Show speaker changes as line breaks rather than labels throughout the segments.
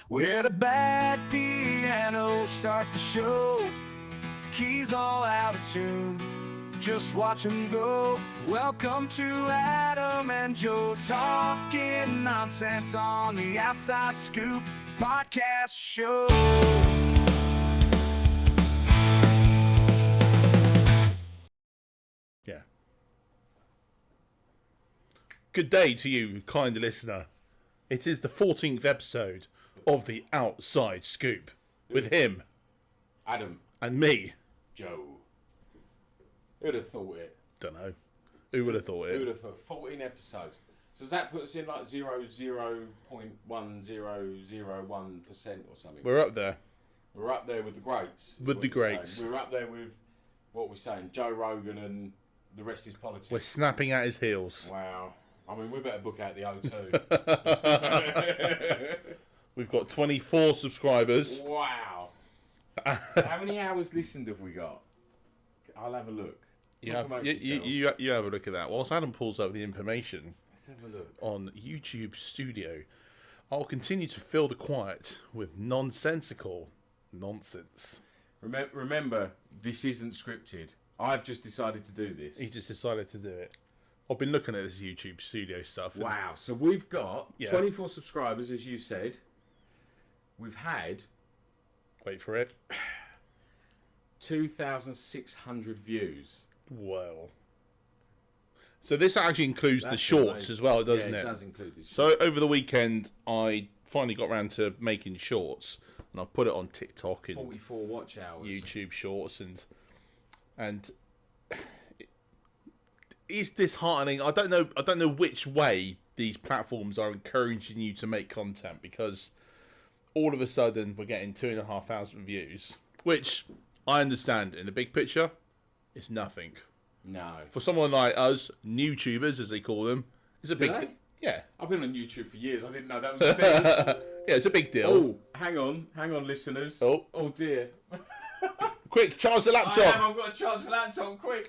where the bad pianos start to show. Keys all out of tune, just watch them go. Welcome to Adam and Joe talking nonsense on the Outside Scoop podcast show.
Yeah. Good day to you, kind listener. It is the 14th episode of the Outside Scoop with him,
Adam,
and me,
Joe. Who'd have thought it?
Don't know. Who would have thought
Who'd
it?
have thought 14 episodes? So does that put us in like 0.1001% or something?
We're up there.
We're up there with the greats.
With the greats.
Saying. We're up there with what we're saying, Joe Rogan and the rest is politics.
We're snapping at his heels.
Wow. I mean, we better book out the O2.
We've got 24 subscribers.
Wow. How many hours listened have we got? I'll have a look.
You have a look at that. Whilst Adam pulls up the information
Let's have a look.
on YouTube Studio, I'll continue to fill the quiet with nonsensical nonsense.
Remember, this isn't scripted. I've just decided to do this.
He just decided to do it. I've been looking at this YouTube Studio stuff.
Wow. So we've got 24 subscribers, as you said. We've had...
Wait for it.
2,600 views.
Well. So this actually includes the shorts as well, doesn't it?
It does include the shorts.
So over the weekend, I finally got around to making shorts, and I've put it on TikTok and
44 watch hours.
YouTube Shorts, and it's disheartening. I don't know which way these platforms are encouraging you to make content, because all of a sudden we're getting 2,500 views, which I understand in the big picture, it's nothing.
No.
For someone like us, YouTubers as they call them, it's a big
they?
yeah.
I've been on YouTube for years. I didn't know that was a thing.
Yeah, it's a big deal.
Oh, hang on, listeners.
Oh
dear.
Quick, charge the laptop.
I've got to charge the laptop, quick.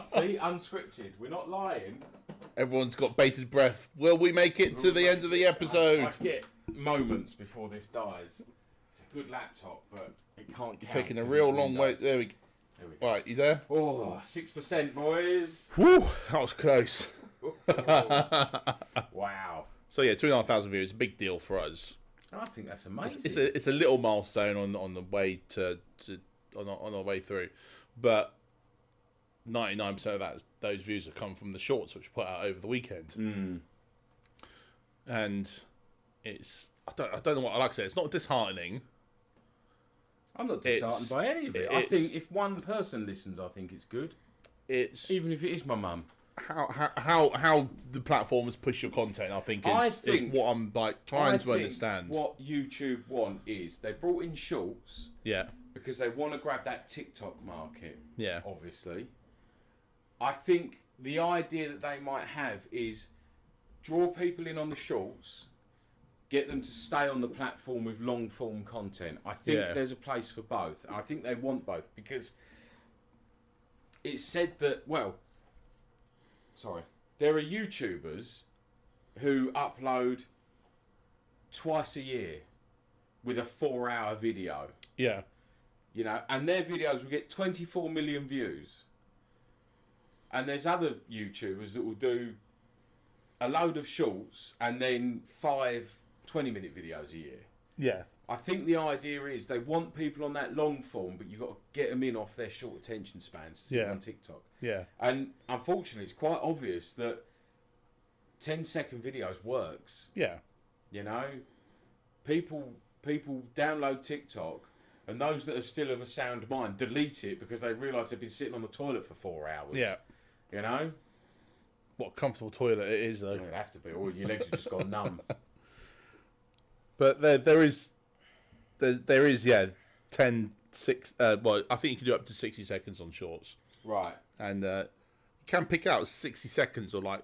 See, unscripted. We're not lying.
Everyone's got bated breath. Will we make it to the end of the episode?
I get moments before this dies. It's a good laptop, but it can't count.
Taking a real long way. There we go. Right, you there?
Oh, 6%, boys.
Woo, that was close.
Wow.
So yeah, 2,500 views, a big deal for us.
I think that's amazing.
It's a little milestone on the way on our way through, but 99% of those views have come from the shorts which we put out over the weekend. And it's I don't know what I like to say. It's not disheartening.
I'm not disheartened by any of it. I think if one person listens, I think it's good.
It's
even if it is my mum.
How the platforms push your content, I think is what I'm like trying to understand.
What YouTube want is they brought in shorts, because they want to grab that TikTok market.
Yeah,
obviously. I think the idea that they might have is draw people in on the shorts, get them to stay on the platform with long form content. I think there's a place for both. I think they want both, because it's said that there are YouTubers who upload twice a year with a 4-hour video.
Yeah.
You know, and their videos will get 24 million views. And there's other YouTubers that will do a load of shorts and then 5 20-minute videos a year.
Yeah.
I think the idea is they want people on that long form, but you've got to get them in off their short attention spans to see on TikTok.
Yeah. And
unfortunately, it's quite obvious that 10-second videos works.
Yeah.
You know, people download TikTok, and those that are still of a sound mind delete it because they realise they've been sitting on the toilet for 4 hours.
Yeah.
You know?
What a comfortable toilet it is, though.
It'd have to be, or your legs have just gone numb.
But there is 10, 6, well, I think you can do up to 60 seconds on shorts.
Right.
And you can pick out 60 seconds or like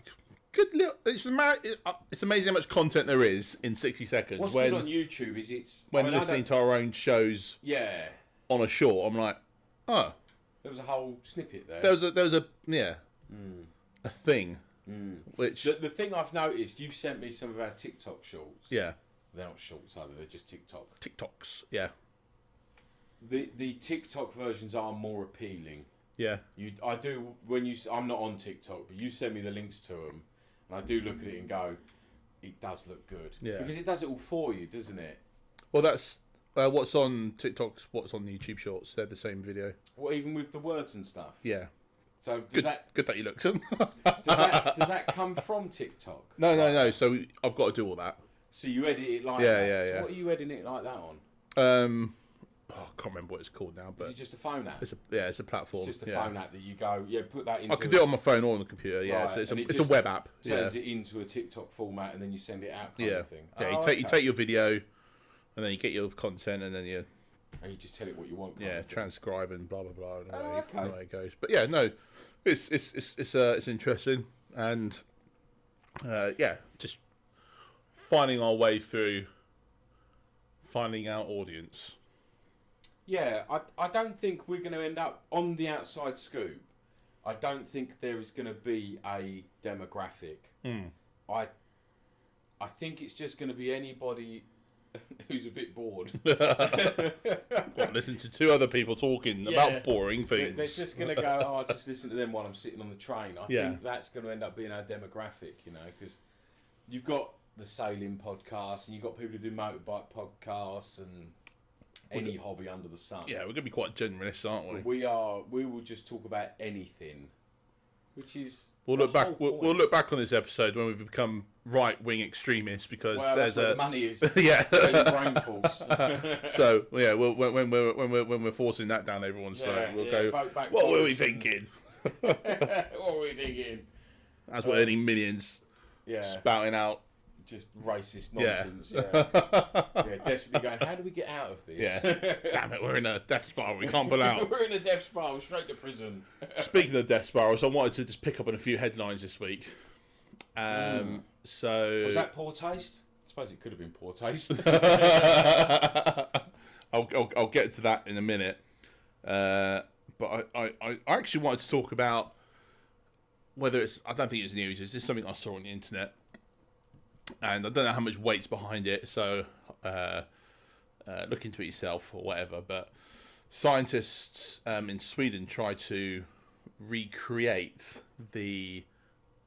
good little. It's amazing how much content there is in 60 seconds.
What's good on YouTube is
listening to our own shows.
Yeah.
On a short, I'm like, oh.
There was a whole snippet there.
There was a thing. Which
The thing I've noticed, you've sent me some of our TikTok shorts.
yeah,
They're not shorts either, they're just TikTok.
TikToks. Yeah,
The TikTok versions are more appealing.
yeah.
I do when you. I'm not on TikTok, but you send me the links to them, and I do look at it and go, it does look good.
Yeah.
Because it does it all for you, doesn't it?
Well, that's what's on TikTok's, what's on the YouTube Shorts. They're the same video.
Well, even with the words and stuff.
Yeah.
So
Good that you looked at them.
does that come from TikTok?
No. So I've got to do all that.
So you edit it like
Yeah,
that.
yeah,
So
yeah.
what are you editing it like that on?
I can't remember what it's called now, but
Is it just a phone app?
it's a platform.
It's just a
yeah.
phone app that you go, put that into.
I could do it on my phone or on the computer. Yeah,
Right,
so it's
and
a
it
it's a
just
web app.
turns it into a TikTok format, and then you send it out. Kind
Yeah,
of thing.
yeah.
Oh,
You take your video, and then you get your content, and then you
and you just tell it what you want. kind
yeah
of thing.
transcribe and blah blah blah, and
Oh, okay.
away it goes. But yeah, no, it's interesting, and yeah, just finding our way through finding our audience.
Yeah, I don't think we're going to end up on the outside scoop. I don't think there is going to be a demographic. I think it's just going to be anybody who's a bit bored.
What, listen to two other people talking about boring things.
They're just going to go, I'll just listen to them while I'm sitting on the train. I
Yeah.
think that's going to end up being our demographic, because you've got the sailing podcast and you've got people who do motorbike podcasts and any hobby under the sun.
Yeah, we're gonna be quite generous, aren't we?
But we will just talk about anything, which is
We'll look back. We'll look back on this episode when we've become right-wing extremists because
that's
there's
where
a
the money is.
yeah.
Brain force.
So yeah, when we're forcing that down everyone's throat, we'll go.
Vote back
What were we
Boris and-
thinking?
What were we thinking?
As we're earning millions,
Yeah,
spouting out.
just racist
Yeah.
nonsense. Yeah, desperately going. How do we get out of this?
Yeah. Damn it, we're in a death spiral. We can't pull out.
We're in a death spiral, straight to prison.
Speaking of death spirals, I wanted to just pick up on a few headlines this week. So
Was that poor taste? I suppose it could have been poor taste.
I'll get to that in a minute. But I actually wanted to talk about whether it's, I don't think it's news, it's just something I saw on the internet. And I don't know how much weight's behind it, so look into it yourself or whatever. But scientists in Sweden tried to recreate the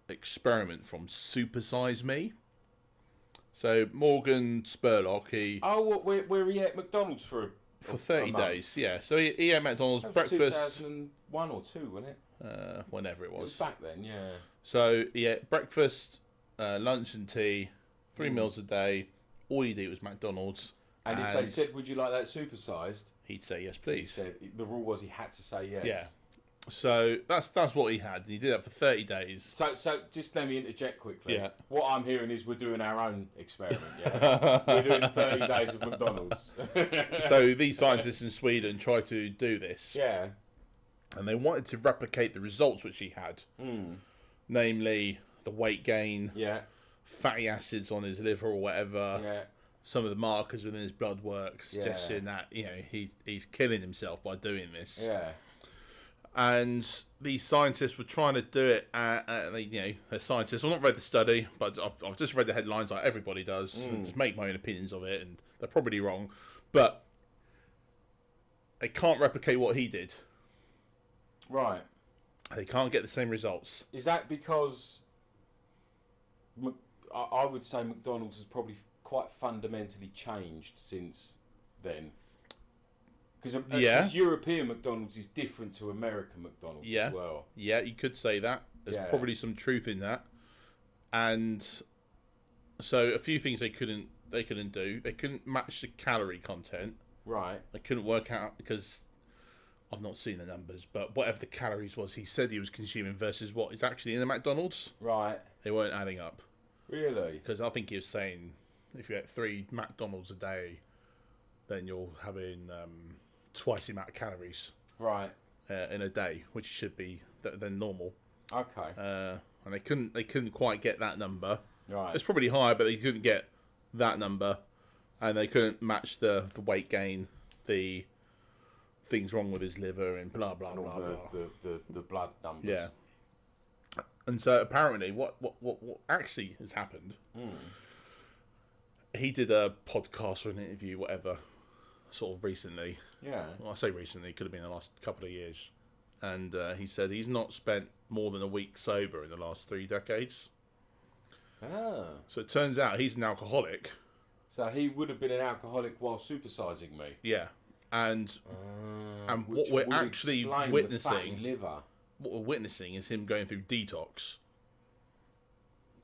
experiment from Super Size Me. So Morgan Spurlock,
where he ate McDonald's for
30 days, yeah. So he ate McDonald's
that was
breakfast,
2001 or 2, wasn't it?
whenever it
It was
was.
back then, yeah.
So he ate breakfast, lunch and tea, 3 meals a day. All he'd eat was McDonald's.
And if they said, "Would you like that supersized?"
he'd say yes,
He
please.
said the rule was he had to say yes.
Yeah. So that's what he had, and he did that for 30 days.
So just let me interject quickly.
Yeah.
What I'm hearing is we're doing our own experiment. Yeah. We're doing 30 days of McDonald's.
So these scientists in Sweden tried to do this,
Yeah.
and they wanted to replicate the results which he had, namely the weight gain,
Yeah.
fatty acids on his liver or whatever.
Yeah.
Some of the markers within his blood work suggesting that he's killing himself by doing this.
Yeah.
And these scientists were trying to do it. They're scientists. I've not read the study, but I've just read the headlines like everybody does, and just make my own opinions of it. And they're probably wrong, but they can't replicate what he did.
Right.
They can't get the same results.
Is that because I would say McDonald's has probably quite fundamentally changed since then? Because European McDonald's is different to American McDonald's as well.
Yeah, you could say that. There's probably some truth in that. And so a few things they couldn't do. They couldn't match the calorie content.
Right.
They couldn't work out because I've not seen the numbers, but whatever the calories was he said he was consuming versus what is actually in the McDonald's,
Right.
they weren't adding up.
Really?
Because I think he was saying if you ate 3 McDonald's a day, then you're having twice the amount of calories
Right.
in a day, which should be than normal.
Okay.
And they couldn't quite get that number.
Right.
It's probably higher, but they couldn't get that number, and they couldn't match the weight gain, the things wrong with his liver, and blah blah
And all
blah blah.
the blood numbers.
Yeah. And so apparently, what actually has happened? He did a podcast or an interview, whatever, sort of recently.
Yeah.
Well, I say recently, could have been the last couple of years. And he said he's not spent more than a week sober in the last 3 decades.
Ah.
So it turns out he's an alcoholic.
So he would have been an alcoholic while supersizing me.
Yeah. And what
Which
we're
would
actually
explain the fatty
witnessing,
liver.
what we're witnessing is him going through detox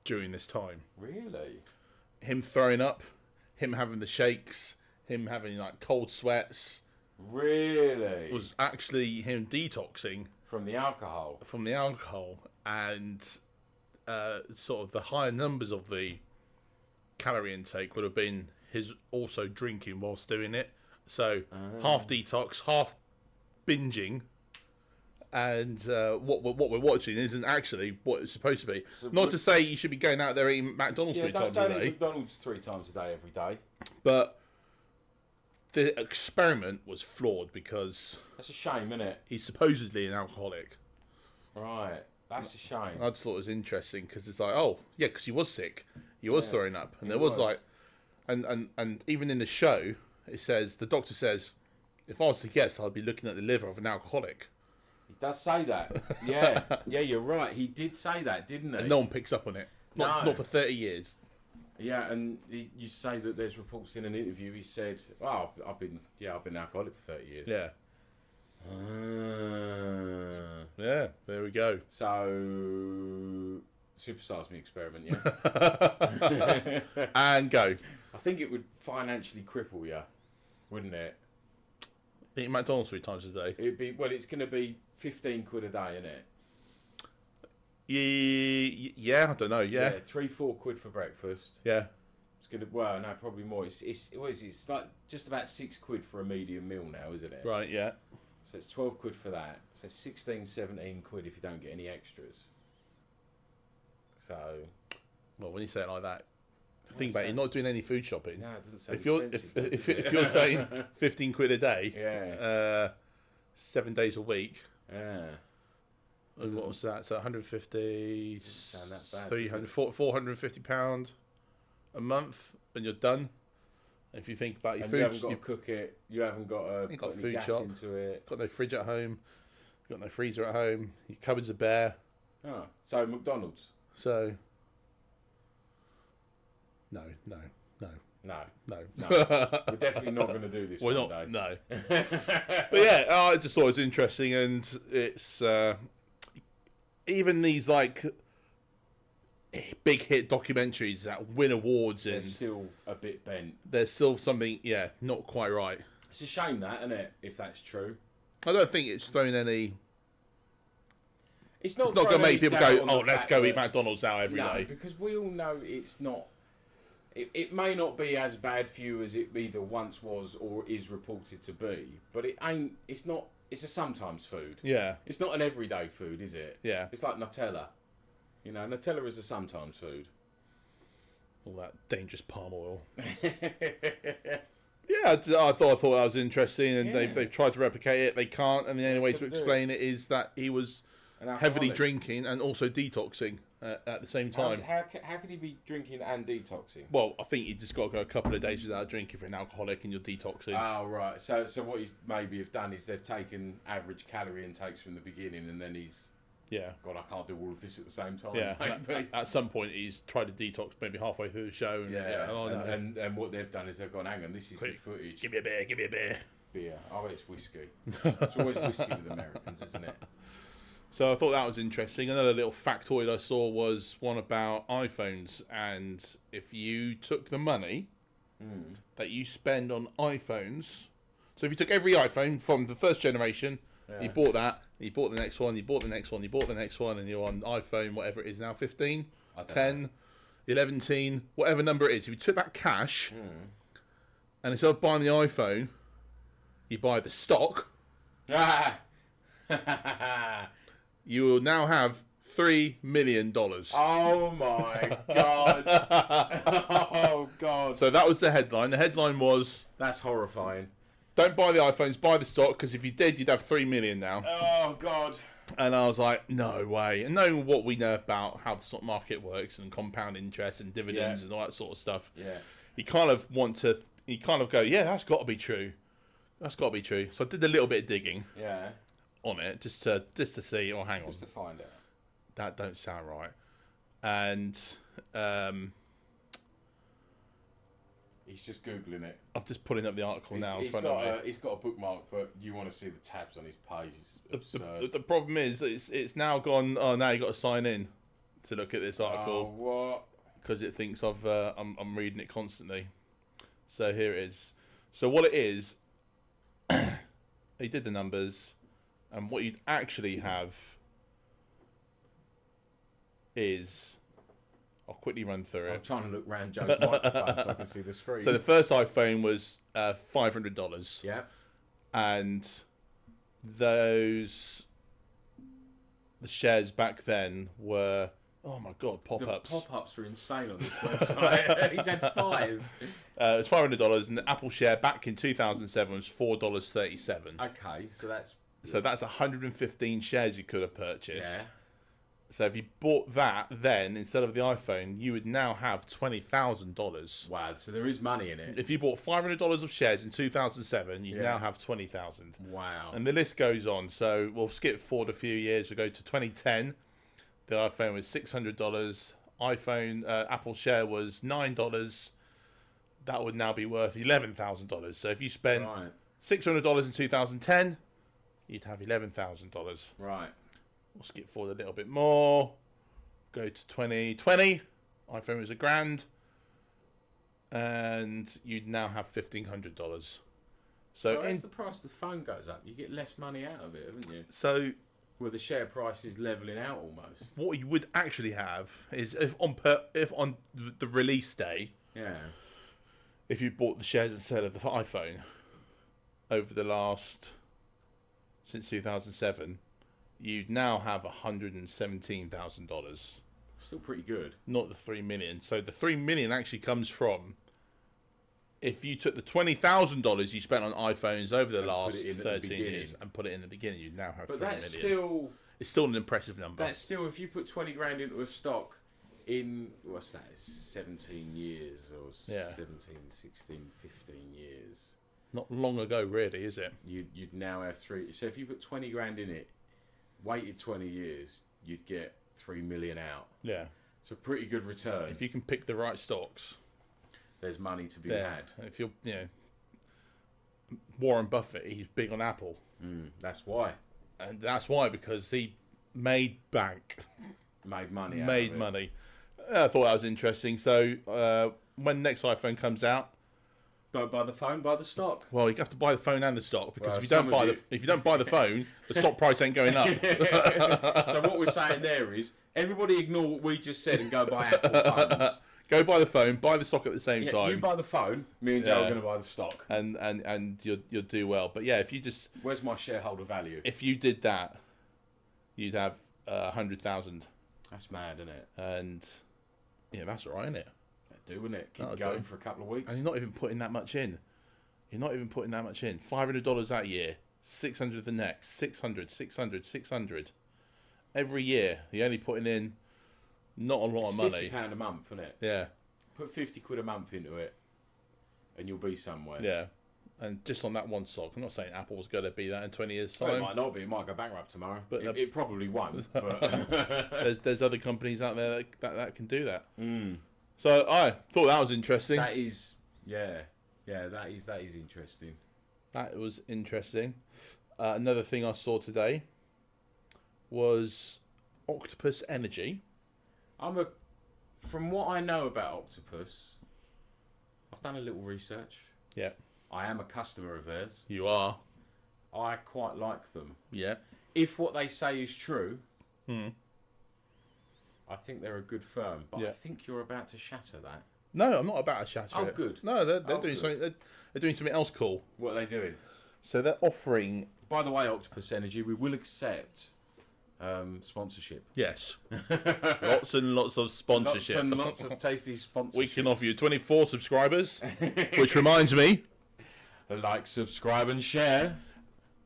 during this time.
Really?
Him throwing up, him having the shakes, him having like cold sweats.
Really?
Was actually him detoxing
from the alcohol.
And sort of the higher numbers of the calorie intake would have been his also drinking whilst doing it. So half detox, half binging, and what we're watching isn't actually what it's supposed to be.
So
Not to say you should be going out there eating McDonald's 3 times a
don't
day,
eat McDonald's 3 times a day every day.
but the experiment was flawed because
That's a shame, isn't it?
he's supposedly an alcoholic.
Right. That's a shame.
I just thought it was interesting because it's like, oh yeah, because he was sick, he was throwing up, and
He
there was
was.
like, and even in the show, it says the doctor says, if I was to guess, I'd be looking at the liver of an alcoholic.
He does say that. Yeah. Yeah, you're right. He did say that, didn't he?
And no one picks up on it. Not for 30 years.
Yeah, and you say that there's reports in an interview. He said, "Oh, I've been an alcoholic for 30 years."
Yeah.
Ah.
Yeah. There we go.
So, supersize me experiment, yeah.
And go.
I think it would financially cripple you, wouldn't it?
Eat McDonald's 3 times a day.
It'd be it's going to be 15 quid a day, isn't it?
Yeah, I don't know. Yeah.
3-4 quid for breakfast.
Yeah.
It's gonna no, probably more. It's like just about 6 quid for a medium meal now, isn't it?
Right. Yeah.
So it's 12 quid for that. So 16, 17 quid if you don't get any extras. So.
Well, when you say it like that, think about it. You're not doing any food shopping.
No, it doesn't sound
If you're saying 15 quid a day,
yeah,
7 days a week.
yeah.
And what was that? So 150,
sound that bad,
300, 450 pound a month, and you're done. If you think about your
And
food,
you haven't got to cook it. You haven't got to
You've
put
got
any
food
gas
shop.
into it.
got no fridge at home, got no freezer at home. Your cupboards are bare.
Oh, so McDonald's?
So no.
No.
We're
We're definitely not going to do this
We're
one
not.
day.
No. But yeah, I just thought it was interesting, and it's even these like big hit documentaries that win awards,
They're
and
still a bit bent.
there's still something, not quite right.
It's a shame that, isn't it, if that's true?
I don't think it's thrown any.
It's not
Going to make people go,
on
oh,
the
let's
fact
go
that-
eat McDonald's now every day.
No, because we all know it's not. It may not be as bad for you as it either once was or is reported to be, but it ain't. It's not. It's a sometimes food.
Yeah,
It's not an everyday food, is it?
yeah.
It's like Nutella. Nutella is a sometimes food.
All that dangerous palm oil. Yeah, I thought that was interesting, and
Yeah.
they've tried to replicate it. They can't, and the only way to
couldn't do
explain it is that he was
An
heavily
alcoholic.
drinking and also detoxing at the same time.
How could he be drinking and detoxing?
Well, I think you just got to go a couple of days without drinking for an alcoholic, and you're detoxing.
Oh, right. So what you maybe have done is they've taken average calorie intakes from the beginning, and then he's
Yeah,
God, I can't do all of this at the same time.
yeah.
Maybe.
At some point, he's tried to detox maybe halfway through the show. And,
Yeah,
oh, no.
and what they've done is they've gone, hang on, this is
Quick,
the footage.
give me a beer, give me a beer.
Beer. Oh, it's whiskey. It's always whiskey with Americans, isn't it?
So I thought that was interesting. Another little factoid I saw was one about iPhones, and if you took the money that you spend on iPhones, so if you took every iPhone from the first generation, you bought that, you bought the next one, you bought the next one, you bought the next one, and you're on iPhone, whatever it is now, 15,
I don't
10,
know.
11, teen, whatever number it is. If you took that cash, and instead of buying the iPhone, you buy the stock, you will now have $3 million.
Oh my god! Oh god!
So that was the headline. The headline was,
That's horrifying.
don't buy the iPhones, buy the stock, because if you did, you'd have $3 million now.
Oh god!
And I was like, no way. And knowing what we know about how the stock market works and compound interest and dividends and all that sort of stuff, you kind of go, yeah, that's got to be true. That's got to be true. So I did a little bit of digging on it just to see, hang on.
Just to find it.
That don't sound right. And
he's just Googling it.
I'm just putting up the article now in front
of
me.
He's got a bookmark, but you want to see the tabs on his page. It's absurd.
The problem is, it's now gone, now you got to sign in to look at this article.
Oh, what?
Because it thinks I'm reading it constantly. So here it is. So what it is, he did the numbers, and what you'd actually have is, I'll quickly run through it.
I'm trying to look round Joe's microphone so I can see the screen.
So the first iPhone was $500.
Yeah.
And the shares back then were, oh my god, pop-ups.
The pop-ups are insane on this website. He's had 5.
It was $500, and the Apple share back in 2007 was $4.37.
Okay, so that's
115 shares you could have purchased.
Yeah.
So if you bought that then instead of the iPhone, you would now have $20,000.
Wow, so there is money in it.
If you bought $500 of shares in 2007, you now have 20,000.
Wow.
And the list goes on. So we'll skip forward a few years. We'll go to 2010. The iPhone was $600. Apple share was $9. That would now be worth $11,000. So if you spent $600 in 2010, you'd have $11,000.
Right.
We'll skip forward a little bit more. Go to 2020. iPhone was $1,000. And you'd now have $1,500. So
as the price of the phone goes up, you get less money out of it, haven't you?
So
well, the share price is levelling out almost.
What you would actually have is if on the release day, if you bought the shares instead of the iPhone over the last since 2007, you'd now have $117,000.
Still pretty good.
Not the 3 million. So the 3 million actually comes from if you took the $20,000 you spent on iPhones over the last 13 years and put it in the beginning, you'd now have 3 million. It's still an impressive number.
That's still, if you put 20 grand into a stock in, what's that, 17 years or 17, 16, 15 years.
Not long ago, really, is it?
You'd now have 3. So if you put 20 grand in it, waited 20 years, you'd get 3 million out.
Yeah.
It's a pretty good return.
If you can pick the right stocks,
there's money to be had.
If you're, Warren Buffett, he's big on Apple.
That's why.
And that's why, because he made bank.
Made money.
Made money. I thought that was interesting. So when next iPhone comes out,
don't buy the phone, buy the stock.
Well, you have to buy the phone and the stock, because if you don't buy the phone, the stock price ain't going up.
So what we're saying there is, everybody ignore what we just said and go buy Apple phones.
Go buy the phone, buy the stock at the same time.
You buy the phone, me and Joe are going to buy the stock,
and you'll do well. But yeah, if you just,
where's my shareholder value?
If you did that, you'd have 100,000.
That's mad, isn't it?
And that's all right, isn't it?
Isn't it? Keep going for a couple of weeks.
And you're not even putting that much in. $500 that year, 600 the next, 600. Every year, you're only putting in not a lot of money.
£50 a month, isn't it?
Yeah.
Put 50 quid a month into it, and you'll be somewhere.
Yeah. And just on that one stock, I'm not saying Apple's going to be that in 20 years' time.
Well, it might not be. It might go bankrupt tomorrow. But it probably won't.
But there's other companies out there that can do that. So I thought that was interesting.
That is, that is interesting.
That was interesting. Another thing I saw today was Octopus Energy.
From what I know about Octopus, I've done a little research.
Yeah.
I am a customer of theirs.
You are.
I quite like them.
Yeah.
If what they say is true, I think they're a good firm. But I think you're about to shatter that.
No, I'm not about to shatter it.
Oh, good.
No, they're doing something. They're doing something else cool.
What are they doing?
So they're offering.
By the way, Octopus Energy, we will accept sponsorship.
Yes. Lots and lots of sponsorship.
Lots and lots of tasty sponsorship.
We can offer you 24 subscribers, which reminds me,
like, subscribe and share.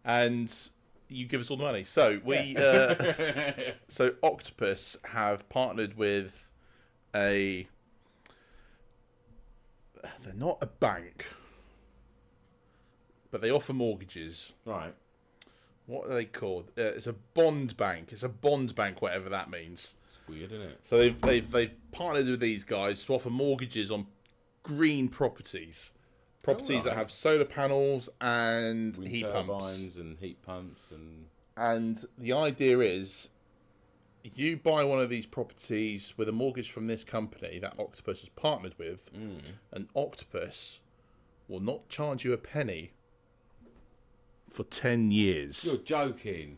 And you give us all the money. So so Octopus have partnered with they're not a bank, but they offer mortgages.
Right.
What are they called? It's a bond bank. It's a bond bank, whatever that means.
It's weird, isn't it?
So they've partnered with these guys to offer mortgages on green properties. Properties that have solar panels and
Wind
heat
turbines
pumps.
and heat pumps and...
And the idea is, you buy one of these properties with a mortgage from this company that Octopus has partnered with, and Octopus will not charge you a penny for 10 years.
You're joking.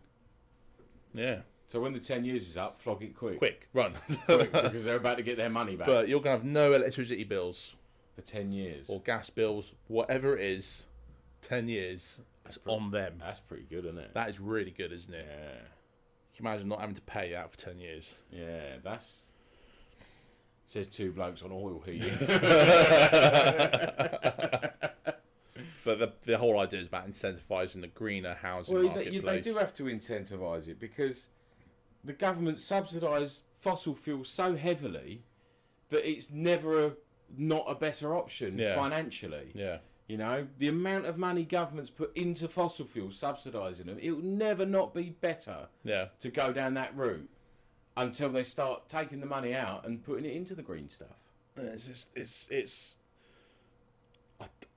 Yeah.
So when the 10 years is up, flog it quick.
Quick, run.
Quick, because they're about to get their money back.
But you're going to have no electricity bills.
For 10 years.
Or gas bills, whatever it is, 10 years, it's on them.
That's pretty good, isn't it?
That is really good, isn't it?
Yeah.
Can you imagine not having to pay out for 10 years?
Yeah, that's... Says two blokes on oil heating.
But the whole idea is about incentivising the greener housing
Well,
marketplace.
they do have to incentivise it because the government subsidise fossil fuels so heavily that it's never not a better option financially.
Yeah.
You know, the amount of money governments put into fossil fuels, subsidising them, it will never not be better to go down that route until they start taking the money out and putting it into the green stuff.
It's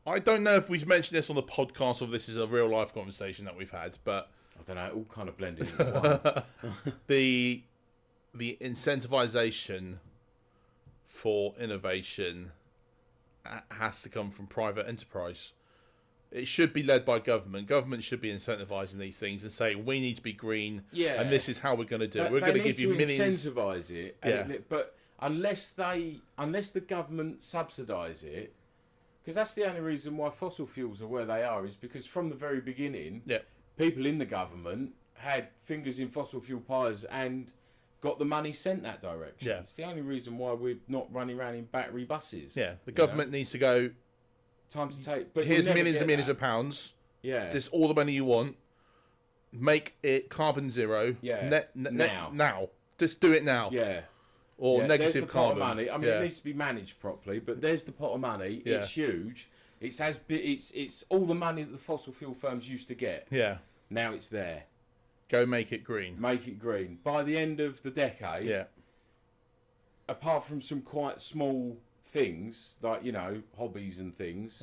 I don't know if we've mentioned this on the podcast or this is a real life conversation that we've had, but
I don't know, it all kind of blended into one.
the incentivization for innovation has to come from private enterprise. It should be led by government. Government should be incentivizing these things and saying we need to be green, and this is how we're going to do it. We're going to give you millions.
Incentivise it, but unless the government subsidise it, because that's the only reason why fossil fuels are where they are, is because from the very beginning, people in the government had fingers in fossil fuel pies and got the money sent that direction.
Yeah.
It's the only reason why we're not running around in battery buses.
Yeah, the government needs to go,
time to take. But
here's millions and millions of pounds.
Yeah.
This is all the money you want. Make it carbon zero.
Yeah.
Now. Just do it now.
Yeah.
Or negative
there's the
carbon.
Pot of money. I mean, it needs to be managed properly, but there's the pot of money.
Yeah.
It's huge. It's all the money that the fossil fuel firms used to get.
Yeah.
Now it's there.
Go make it green.
Make it green. By the end of the decade, apart from some quite small things, like, you know, hobbies and things,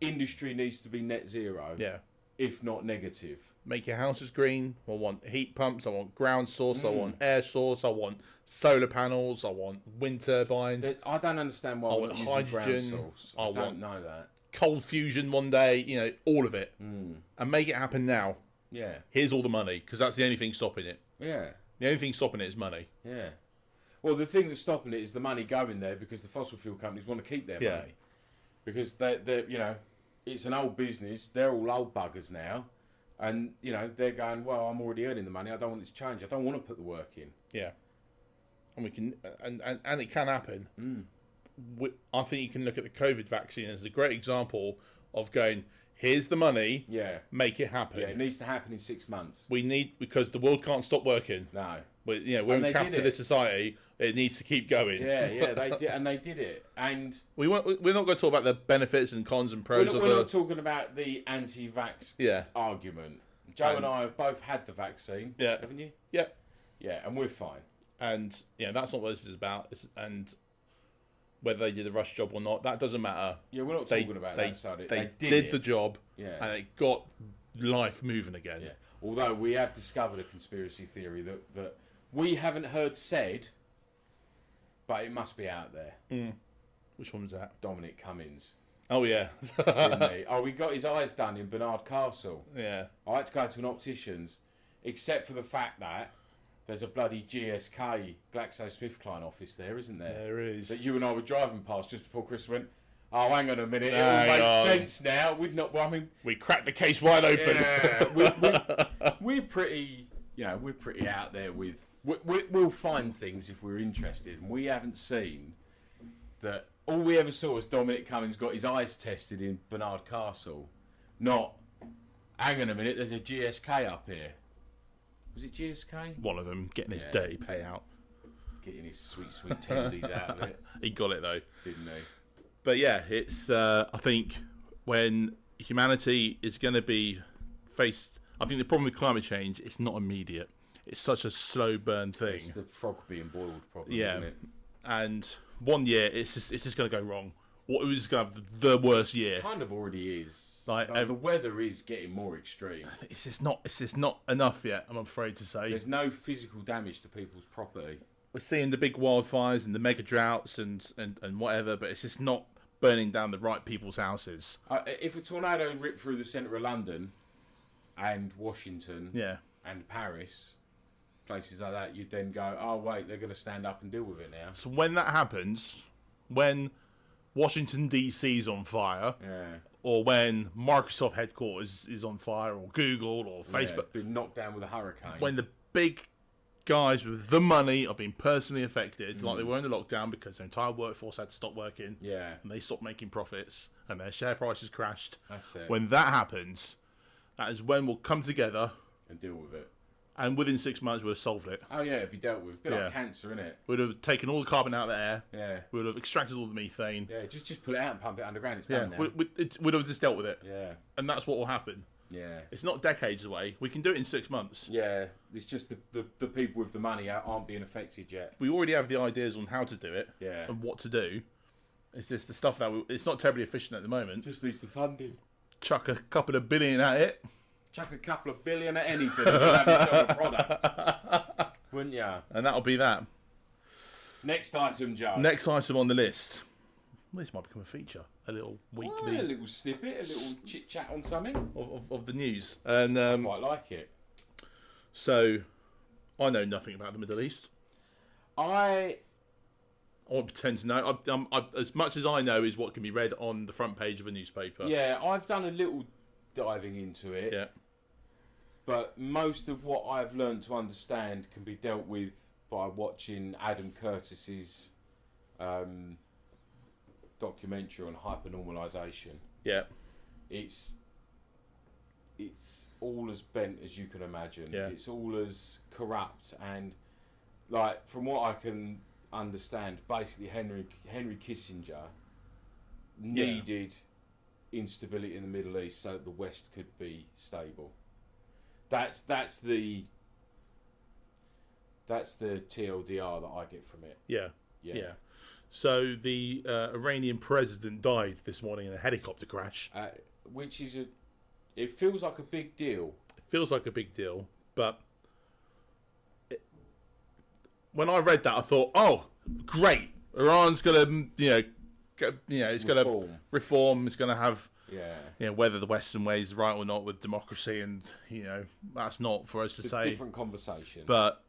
industry needs to be net zero.
Yeah.
If not negative.
Make your houses green. I want heat pumps. I want ground source. I want air source. I want solar panels. I want wind turbines.
I don't understand why I want hydrogen. Ground source. I don't know that.
Cold fusion one day. You know, all of it. And make it happen now.
Yeah.
Here's all the money, because that's the only thing stopping it.
Yeah.
The only thing stopping it is money.
Yeah. Well, the thing that's stopping it is the money going there, because the fossil fuel companies want to keep their money. Because they're you know, it's an old business. They're all old buggers now. And, you know, they're going, well, I'm already earning the money. I don't want it to change. I don't want to put the work in.
Yeah. And we can, and it can happen. I think you can look at the COVID vaccine as a great example of going, here's the money. Yeah. Make it happen.
Yeah, it needs to happen in 6 months.
Because the world can't stop working.
No.
We're in a capitalist society. It needs to keep going.
Yeah, they did, and they did it. And
we're not going to talk about the benefits and cons and pros.
We're not talking about the anti-vax argument. Joe and I have both had the vaccine. Yeah. Haven't you?
Yeah.
Yeah, and we're fine.
And that's not what this is about. And whether they did a rush job or not, that doesn't matter.
Yeah, we're not talking about that side.
They did the job. Yeah. And it got life moving again.
Yeah. Although we have discovered a conspiracy theory that we haven't heard said, but it must be out there.
Which one was that?
Dominic Cummings.
Oh, yeah.
Didn't he? Oh, we got his eyes done in Bernard Castle.
Yeah.
I had to go to an optician's, except for the fact that there's a bloody GSK, GlaxoSmithKline office there, isn't there?
There is.
That you and I were driving past just before Chris went, oh, hang on a minute, it all makes sense now. We
cracked the case wide open.
Yeah, we're pretty, we're pretty out there with... We'll find things if we're interested, and we haven't seen that. All we ever saw was Dominic Cummings got his eyes tested in Bernard Castle, not Hang on a minute, there's a GSK up here. Was it GSK?
One of them getting his dirty payout.
Getting his sweet tendies out of it.
He got it though.
Didn't he?
But yeah, it's. I think when humanity is going to be faced, I think the problem with climate change, it's not immediate. It's such a slow burn thing.
It's the frog being boiled problem,
Yeah,
isn't it?
and 1 year it's just going to go wrong. What it was going to have the worst year.
Kind of already is.
Like,
the weather is getting more extreme.
It's just not enough yet. I'm afraid to say.
There's no physical damage to people's property.
We're seeing the big wildfires and the mega droughts and whatever, but it's just not burning down the right people's houses.
If a tornado ripped through the centre of London and Washington and Paris, places like that, you'd then go, oh wait, they're going to stand up and deal with it now.
So when that happens, when Washington DC is on fire, or when Microsoft headquarters is on fire, or Google or Facebook,
been knocked down with a hurricane.
when the big guys with the money are being personally affected, like they were in the lockdown because their entire workforce had to stop working, and they stopped making profits, and their share prices crashed.
That's it.
When that happens, that is when we'll come together
And deal with it.
and within 6 months we'll have solved it.
Oh yeah, it'd be dealt with. A bit like cancer, innit?
We'd have taken all the carbon out of the air.
Yeah.
We'd have extracted all the methane.
Yeah, just pull it out and pump it underground. It's done now.
We'd have just dealt with it.
Yeah.
And that's what will happen.
Yeah.
It's not decades away. We can do it in 6 months.
Yeah. It's just the people with the money aren't being affected yet.
We already have the ideas on how to do it.
Yeah.
And what to do. It's just the stuff that it's not terribly efficient at the moment.
Just needs the funding.
Chuck a couple of billion at it.
Chuck a couple of billion at anything and you'll have yourself a product. Wouldn't ya?
And that'll be that.
Next item, Joe.
Next item on the list. This might become a feature. A little weekly
a little snippet, a little chit chat on something.
of the news. And
I quite like it.
so, I know nothing about the Middle East. I won't pretend to know. As much as I know is what can be read on the front page of a newspaper.
Yeah, I've done a little diving into it.
Yeah.
But most of what I've learned to understand can be dealt with by watching Adam Curtis's documentary on hypernormalisation.
Yeah.
It's all as bent as you can imagine.
Yeah.
It's all as corrupt and, like, from what I can understand, basically Henry Kissinger needed instability in the Middle East so that the West could be stable. That's the TLDR that I get from it.
Yeah. So the Iranian president died this morning in a helicopter crash.
Which is it feels like a big deal.
It feels like a big deal, but when I read that, I thought, "Oh, great! Iran's gonna, it's gonna reform. It's gonna have, whether the Western way is right or not with democracy, and that's not for us to say.
Different conversation.
But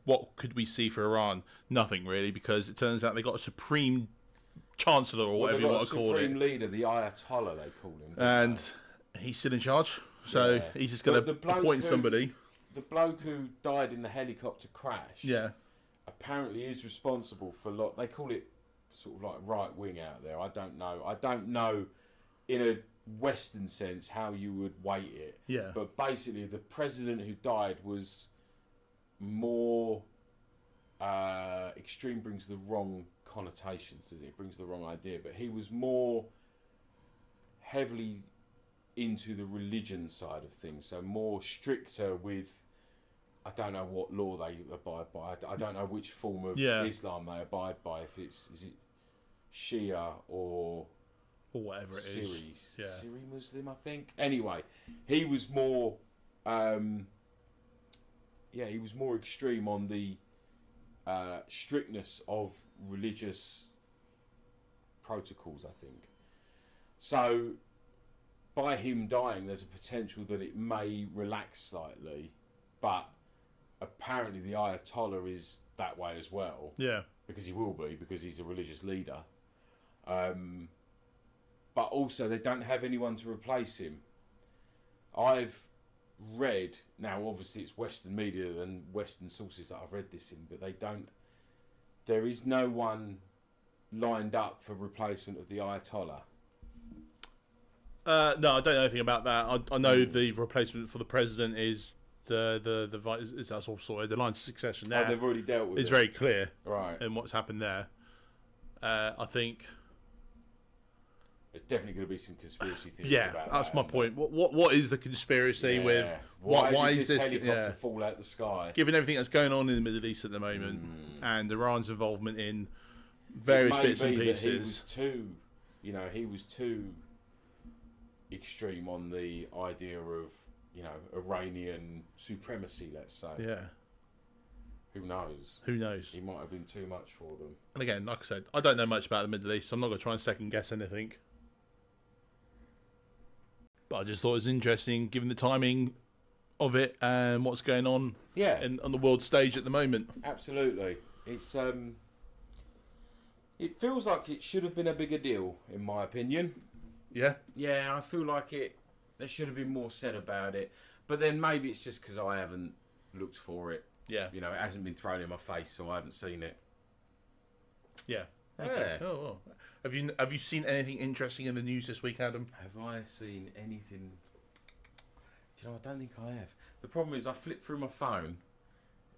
what could we see for Iran? Nothing really, because it turns out they got a supreme chancellor or whatever you want to call it.
Supreme leader, the Ayatollah, they call him.
And he's still in charge, so he's just going to appoint somebody.
The bloke who died in the helicopter crash, apparently is responsible for they call it sort of like right wing out there. I don't know in a Western sense how you would weight it.
Yeah.
But basically, the president who died was more extreme. Brings the wrong connotations. It brings the wrong idea. But he was more heavily into the religion side of things, so more stricter with. I don't know what law they abide by. I don't know which form of Islam they abide by. If is it Shia or
whatever it is.
Syri Muslim, I think. Anyway, he was more. He was more extreme on the strictness of religious protocols, I think. So, by him dying, there's a potential that it may relax slightly, but apparently the Ayatollah is that way as well.
Yeah.
Because he will be, because he's a religious leader. But also they don't have anyone to replace him. I've read, now obviously it's Western media and Western sources that I've read this in, but there is no one lined up for replacement of the Ayatollah.
No, I don't know anything about that. I know the replacement for the president is the vice. Is that's all sorted? The line of succession there
they've already dealt with
is
it.
very clear,
Right.
in what's happened there. I think.
There's definitely going to be some conspiracy theories
Yeah,
about
that's
that,
my
isn't
point. What is the conspiracy
there?
with
Yeah.
why
did
is this
helicopter fall out the sky?
given everything that's going on in the Middle East at the moment and Iran's involvement in various bits and pieces?
He was too extreme on the idea of, Iranian supremacy, let's say.
Yeah.
Who knows?
Who knows?
He might have been too much for them.
And again, like I said, I don't know much about the Middle East, so I'm not going to try and second guess anything. But I just thought it was interesting, given the timing of it and what's going on
Yeah.
on the world stage at the moment.
Absolutely. It's it feels like it should have been a bigger deal, in my opinion.
Yeah.
Yeah, I feel like there should have been more said about it. But then maybe it's just because I haven't looked for it.
Yeah.
It hasn't been thrown in my face, so I haven't seen it.
Yeah.
Yeah.
Oh, well. Have you seen anything interesting in the news this week, Adam?
Have I seen anything? Do you know, I don't think I have. The problem is I flip through my phone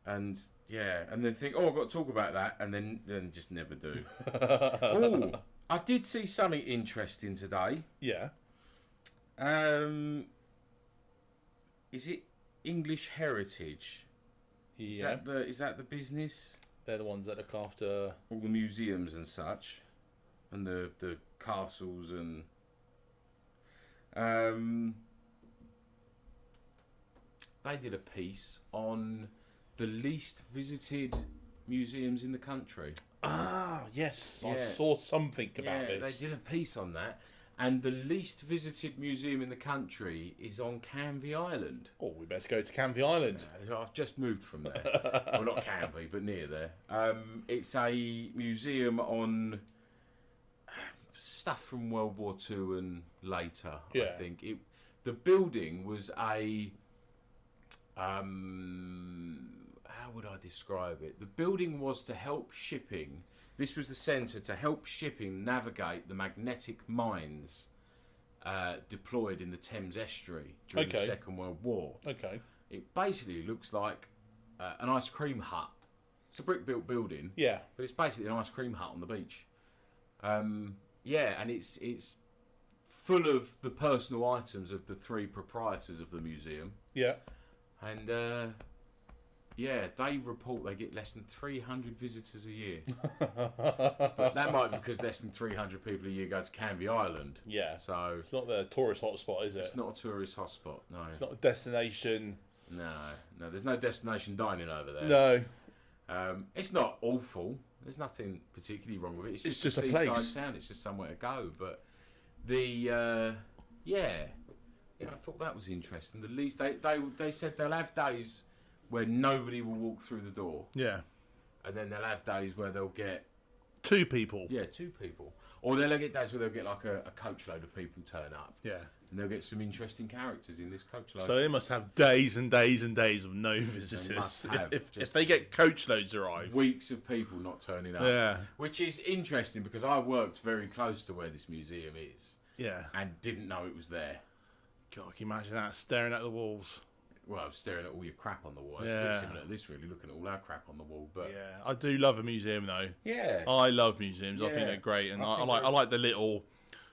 and then think, I've got to talk about that, and then just never do. Oh, I did see something interesting today.
Yeah.
Is it English Heritage?
Yeah.
Is that the business?
They're the ones that look after
All the museums and such, and the castles and they did a piece on the least visited museums in the country.
Ah, yes. I
Yeah.
saw something about
Yeah,
this.
they did a piece on that, and the least visited museum in the country is on Canvey Island.
Oh, we best go to Canvey Island.
I've just moved from there. Well, not Canvey, but near there. It's a museum on stuff from World War II and later,
Yeah.
I think. The building was a... how would I describe it? The building was to help shipping... This was the centre to help shipping navigate the magnetic mines deployed in the Thames estuary during the Second World War.
Okay.
It basically looks like an ice cream hut. It's a brick-built building,
Yeah.
but it's basically an ice cream hut on the beach. And it's full of the personal items of the three proprietors of the museum.
Yeah.
And they report they get less than 300 visitors a year. But that might be because less than 300 people a year go to Canvey Island.
Yeah.
So
It's not the tourist hotspot, is it?
it's not a tourist hotspot. No.
It's not a destination.
No. There's no destination dining over there.
No.
It's not awful. There's nothing particularly wrong with it.
It's just a
seaside
place.
town. It's just somewhere to go. But I thought that was interesting. The least they said they'll have days where nobody will walk through the door,
Yeah.
and then they'll have days where they'll get
2 people.
2 people, or they'll get days where they'll get like a coachload of people turn up,
Yeah.
and they'll get some interesting characters in this coachload.
So they must have days and days and days of no
They
visitors.
must have,
If
just
they get coach loads arrive.
weeks of people not turning up.
Yeah.
Which is interesting because I worked very close to where this museum is
Yeah.
and didn't know it was there.
God, can you imagine that? Staring at the walls.
Well, I was staring at all your crap on the wall. It's a
Yeah.
bit similar to this, really, looking at all our crap on the wall. But
Yeah. I do love a museum, though.
yeah,
I love museums. I think
Yeah.
they're great. And
I
I
think
like
they're-
I like the little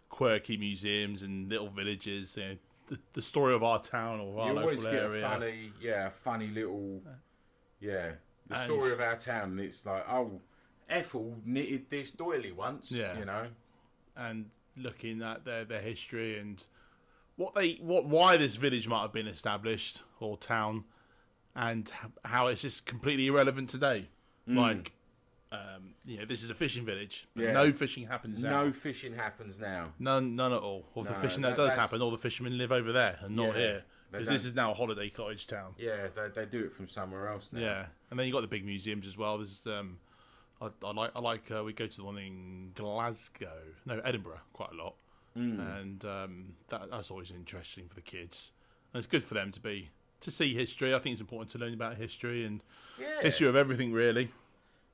quirky museums and little villages. You know, the story of our town or our
you always
local
get
area.
a funny little, the
And-
story of our town. And it's like, oh, Ethel knitted this doily once,
Yeah.
you know.
And looking at their history and why this village might have been established or town, and how it's just completely irrelevant today. Like, this is a fishing village, but
Yeah.
no fishing happens now.
No fishing happens now.
None at all. Or the
No,
fishing that does
that's-
happen, all the fishermen live over there and not
Yeah,
here,
they
because this
don't-
is now a holiday cottage town.
Yeah, they do it from somewhere else now.
Yeah, and then you got the big museums as well. There's I like we go to the one in Edinburgh quite a lot, and that's always interesting for the kids. And it's good for them to see history. I think it's important to learn about history and
Yeah.
history of everything, really.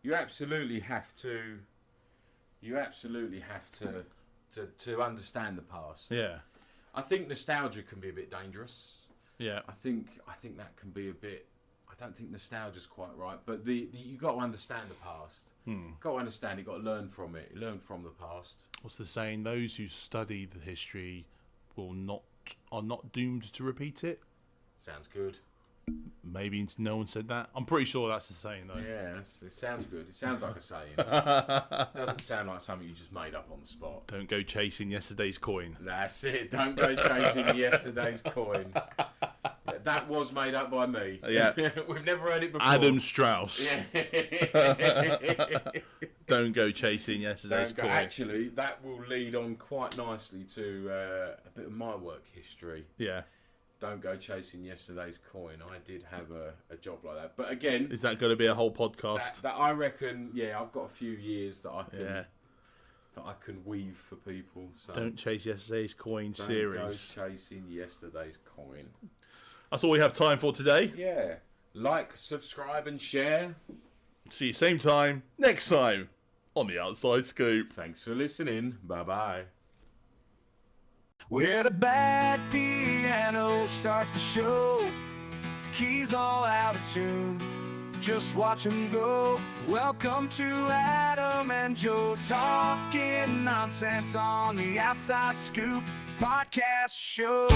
You absolutely have to. You absolutely have to understand the past.
Yeah,
I think nostalgia can be a bit dangerous.
Yeah.
I think that can be a bit. I don't think nostalgia's quite right, but you got to understand the past. Got to understand it. Got to learn from it. Learn from the past.
What's the saying? Those who study the history are not doomed to repeat it.
Sounds good.
Maybe no one said that. I'm pretty sure that's the saying though.
Yeah, it sounds good. It sounds like a saying. Doesn't sound like something you just made up on the spot.
Don't go chasing yesterday's coin.
That's it. Don't go chasing yesterday's coin. That was made up by me.
Yeah.
We've never heard it before.
Adam Strauss.
Yeah.
Don't go chasing yesterday's coin.
Actually, that will lead on quite nicely to a bit of my work history.
Yeah.
Don't go chasing yesterday's coin. I did have a job like that. But again...
Is that going to be a whole podcast?
That I reckon, yeah, I've got a few years that I can weave for people. So
Don't chase yesterday's coin series.
Don't go chasing yesterday's coin.
That's all we have time for today.
Yeah. Like, subscribe and share.
See you same time, next time, on The Outside Scoop.
Thanks for listening. Bye-bye.
Where the bad pianos start to show, keys all out of tune, just watch them go. Welcome to Adam and Joe talking nonsense on the Outside Scoop podcast show.